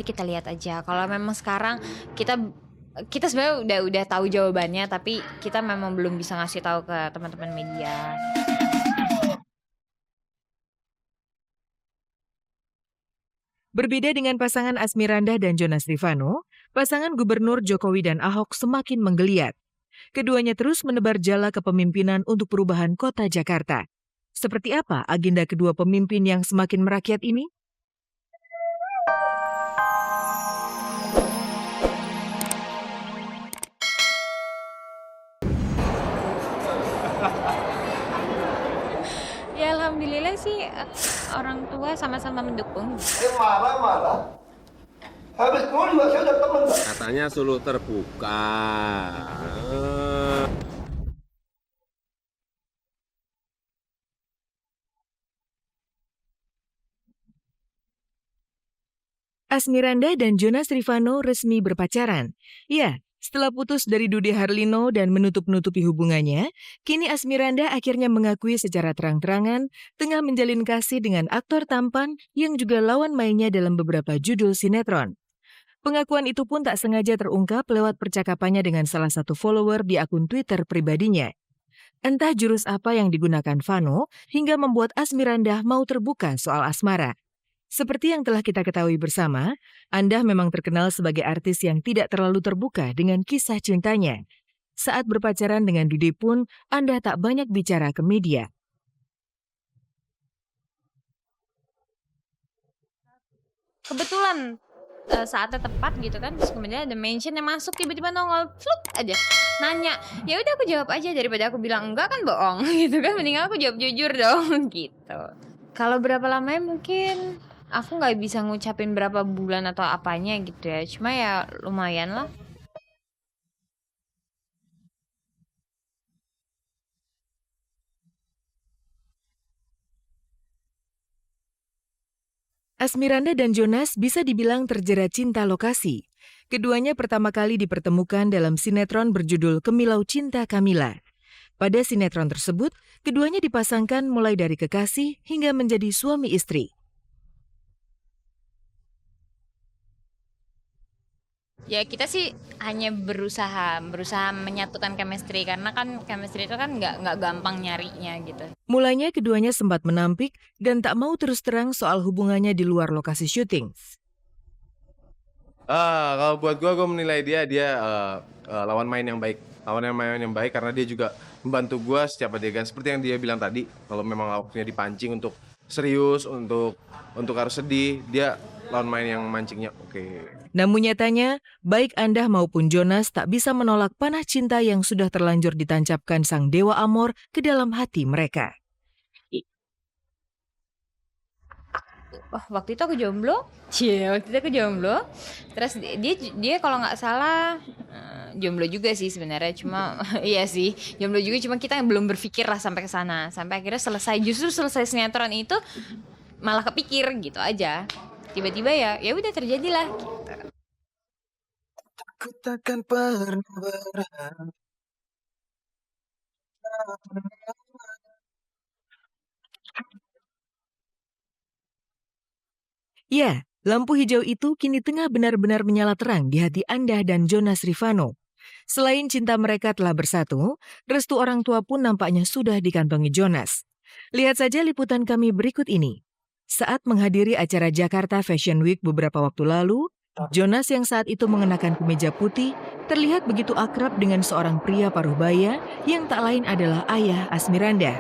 kita lihat aja. Kalau memang sekarang kita kita sebenarnya udah tahu jawabannya, tapi kita memang belum bisa ngasih tahu ke teman-teman media. Berbeda dengan pasangan Asmirandah dan Jonas Rivanno, pasangan Gubernur Jokowi dan Ahok semakin menggeliat. Keduanya terus menebar jala kepemimpinan untuk perubahan kota Jakarta. Seperti apa agenda kedua pemimpin yang semakin merakyat ini? Ya alhamdulillah sih orang tua sama-sama mendukung. Marah-marah. Habis keluar juga saya udah temen. Katanya Solo terbuka. Asmirandah dan Jonas Rivanno resmi berpacaran. Ya, setelah putus dari Dude Harlino dan menutup-nutupi hubungannya, kini Asmirandah akhirnya mengakui secara terang-terangan tengah menjalin kasih dengan aktor tampan yang juga lawan mainnya dalam beberapa judul sinetron. Pengakuan itu pun tak sengaja terungkap lewat percakapannya dengan salah satu follower di akun Twitter pribadinya. Entah jurus apa yang digunakan Vano hingga membuat Asmirandah mau terbuka soal asmara. Seperti yang telah kita ketahui bersama, Anda memang terkenal sebagai artis yang tidak terlalu terbuka dengan kisah cintanya. Saat berpacaran dengan Dude pun, Anda tak banyak bicara ke media. Kebetulan saatnya tepat gitu kan, terus kemudian ada mention yang masuk tiba-tiba nongol fluk aja nanya, ya udah aku jawab aja daripada aku bilang enggak kan bohong gitu kan, mendingan aku jawab jujur dong gitu. Kalau berapa lamanya mungkin aku nggak bisa ngucapin berapa bulan atau apanya gitu ya, cuma ya lumayan lah. Asmirandah dan Jonas bisa dibilang terjerat cinta lokasi. Keduanya pertama kali dipertemukan dalam sinetron berjudul Kemilau Cinta Kamila. Pada sinetron tersebut, keduanya dipasangkan mulai dari kekasih hingga menjadi suami istri. Ya kita sih hanya berusaha menyatukan chemistry, karena kan chemistry itu kan nggak gampang nyarinya gitu. Mulanya keduanya sempat menampik dan tak mau terus terang soal hubungannya di luar lokasi syuting. Kalau buat gue menilai dia lawan main yang baik. Lawan main yang baik karena dia juga membantu gue setiap adegan. Seperti yang dia bilang tadi, kalau memang waktunya dipancing untuk serius, untuk harus sedih, dia lawan main yang mancingnya oke. Namun nyatanya, baik Anda maupun Jonas tak bisa menolak panah cinta yang sudah terlanjur ditancapkan sang dewa Amor ke dalam hati mereka. Waktu itu aku jomblo. Waktu itu aku jomblo. Terus dia kalau nggak salah jomblo juga sih sebenarnya, cuma iya sih jomblo juga, cuma kita belum berpikir lah sampai ke sana. Sampai akhirnya justru selesai sinetron itu malah kepikir gitu aja. Tiba-tiba ya udah terjadilah gitu. Aku takkan pernah berharap. Ya, lampu hijau itu kini tengah benar-benar menyala terang di hati Anda dan Jonas Rivanno. Selain cinta mereka telah bersatu, restu orang tua pun nampaknya sudah dikantongi Jonas. Lihat saja liputan kami berikut ini. Saat menghadiri acara Jakarta Fashion Week beberapa waktu lalu, Jonas yang saat itu mengenakan kemeja putih terlihat begitu akrab dengan seorang pria paruh baya yang tak lain adalah ayah Asmirandah.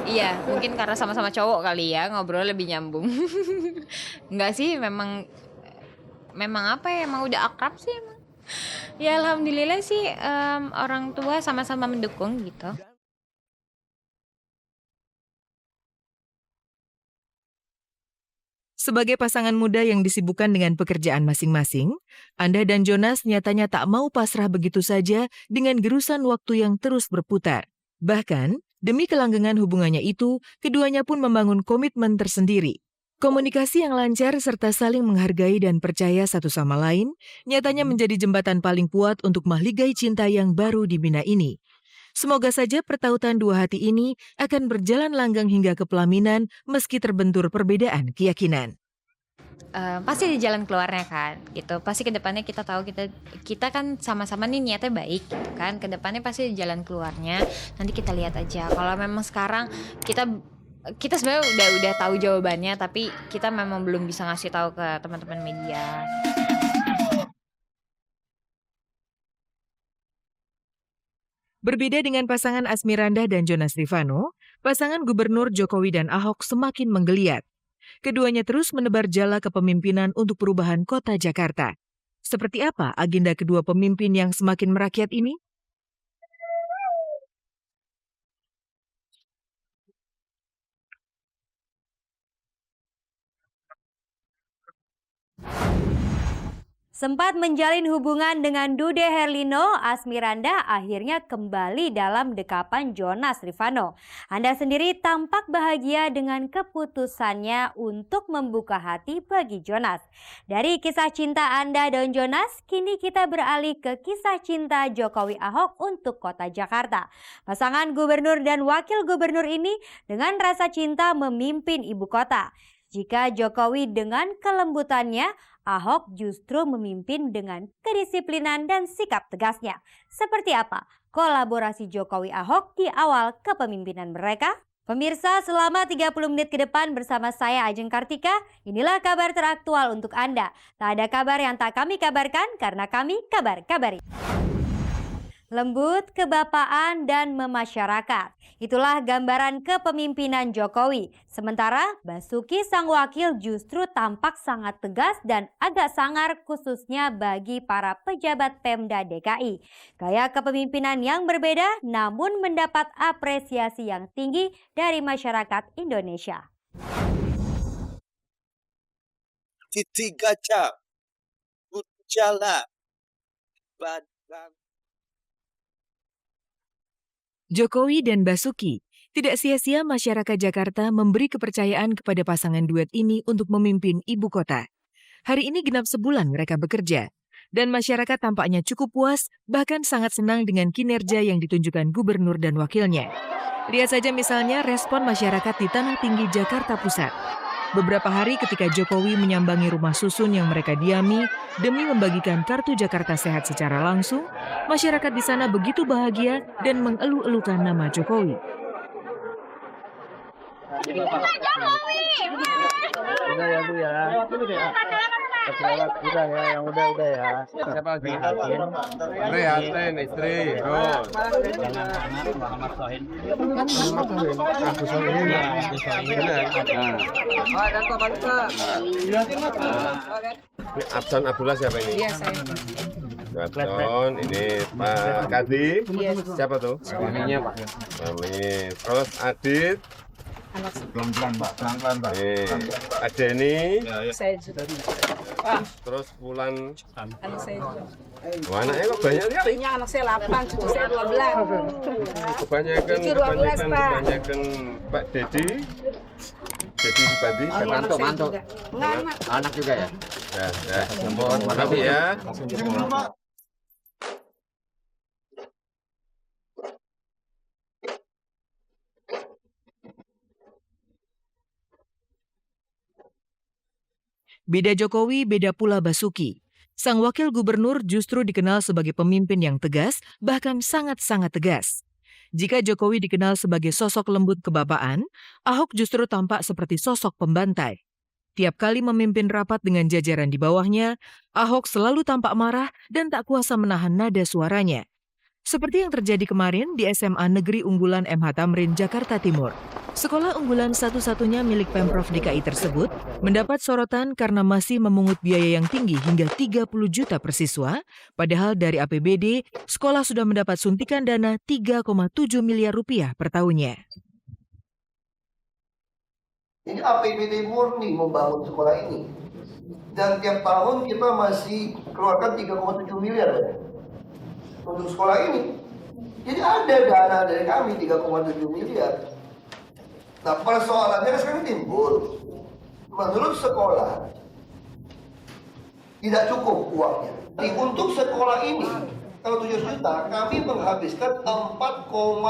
Iya, mungkin karena sama-sama cowok kali ya, ngobrol lebih nyambung. Enggak sih, memang apa ya, emang udah akrab sih emang. Ya alhamdulillah sih orang tua sama-sama mendukung gitu. Sebagai pasangan muda yang disibukkan dengan pekerjaan masing-masing, Anda dan Jonas nyatanya tak mau pasrah begitu saja dengan gerusan waktu yang terus berputar. Bahkan, demi kelanggengan hubungannya itu, keduanya pun membangun komitmen tersendiri. Komunikasi yang lancar serta saling menghargai dan percaya satu sama lain nyatanya menjadi jembatan paling kuat untuk mahligai cinta yang baru dibina ini. Semoga saja pertautan dua hati ini akan berjalan langgang hingga ke pelaminan meski terbentur perbedaan keyakinan. Pasti di jalan keluarnya kan gitu. Pasti kedepannya kita tahu kita kan sama-sama nih niatnya baik gitu kan. Kedepannya pasti di jalan keluarnya. Nanti kita lihat aja. Kalau memang sekarang kita sebenarnya udah tahu jawabannya, tapi kita memang belum bisa ngasih tahu ke teman-teman media. Berbeda dengan pasangan Asmirandah dan Jonas Rivanno, pasangan Gubernur Jokowi dan Ahok semakin menggeliat. Keduanya terus menebar jala kepemimpinan untuk perubahan kota Jakarta. Seperti apa agenda kedua pemimpin yang semakin merakyat ini? Sempat menjalin hubungan dengan Dude Herlino, Asmirandah akhirnya kembali dalam dekapan Jonas Rivanno. Anda sendiri tampak bahagia dengan keputusannya untuk membuka hati bagi Jonas. Dari kisah cinta Anda dan Jonas, kini kita beralih ke kisah cinta Jokowi Ahok untuk kota Jakarta. Pasangan gubernur dan wakil gubernur ini dengan rasa cinta memimpin ibu kota. Jika Jokowi dengan kelembutannya, Ahok justru memimpin dengan kedisiplinan dan sikap tegasnya. Seperti apa kolaborasi Jokowi Ahok di awal kepemimpinan mereka? Pemirsa, selama 30 menit ke depan bersama saya Ajeng Kartika, inilah kabar teraktual untuk Anda. Tak ada kabar yang tak kami kabarkan karena kami kabar-kabari. Lembut, kebapaan, dan memasyarakat. Itulah gambaran kepemimpinan Jokowi. Sementara Basuki sang wakil justru tampak sangat tegas dan agak sangar khususnya bagi para pejabat Pemda DKI. Gaya kepemimpinan yang berbeda namun mendapat apresiasi yang tinggi dari masyarakat Indonesia. Di 3 jam, jalan, badan. Jokowi dan Basuki, tidak sia-sia masyarakat Jakarta memberi kepercayaan kepada pasangan duet ini untuk memimpin ibu kota. Hari ini genap sebulan mereka bekerja, dan masyarakat tampaknya cukup puas, bahkan sangat senang dengan kinerja yang ditunjukkan gubernur dan wakilnya. Lihat saja misalnya respon masyarakat di Tanah Tinggi, Jakarta Pusat. Beberapa hari ketika Jokowi menyambangi rumah susun yang mereka diami demi membagikan kartu Jakarta Sehat secara langsung, masyarakat di sana begitu bahagia dan mengeluh-elukan nama Jokowi. Udah ya Bu ya. Udah ya, yang udah ya. Siapa lagi? Yasin, istri, terus. Abson Abdullah siapa ini? Iya, saya. Abson, ini Pak Kadi. Siapa tuh? Suaminya Pak. Suami. Terus Adit. Pelan-pelan Pak, pelan-pelan Pak. Adeni. Saya juga. Terus Wulan. Anak saya juga. Wah, anaknya kok banyak sekali. Ini anak saya 8, cucu saya 12. Kebanyakan Cucu 12, Pak. Pak Dedi. Dedi Bupati. Oh, iya, anak saya mantu. juga. Enggak, anak. Anak juga ya? Ya, ya. Makasih ya. Beda Jokowi, beda pula Basuki. Sang wakil gubernur justru dikenal sebagai pemimpin yang tegas, bahkan sangat-sangat tegas. Jika Jokowi dikenal sebagai sosok lembut kebapaan, Ahok justru tampak seperti sosok pembantai. Tiap kali memimpin rapat dengan jajaran di bawahnya, Ahok selalu tampak marah dan tak kuasa menahan nada suaranya. Seperti yang terjadi kemarin di SMA Negeri Unggulan MH Tamrin, Jakarta Timur. Sekolah unggulan satu-satunya milik Pemprov DKI tersebut mendapat sorotan karena masih memungut biaya yang tinggi hingga 30 juta per siswa, padahal dari APBD, sekolah sudah mendapat suntikan dana 3,7 miliar rupiah per tahunnya. Ini APBD murni membangun sekolah ini. Dan tiap tahun kita masih keluarkan 3,7 miliar ya, untuk sekolah ini. Jadi ada dana dari kami 3,7 miliar. Nah, persoalannya sekarang timbul. menurut sekolah tidak cukup uangnya. Jadi untuk sekolah ini, kalau 7 juta, kami menghabiskan 4,5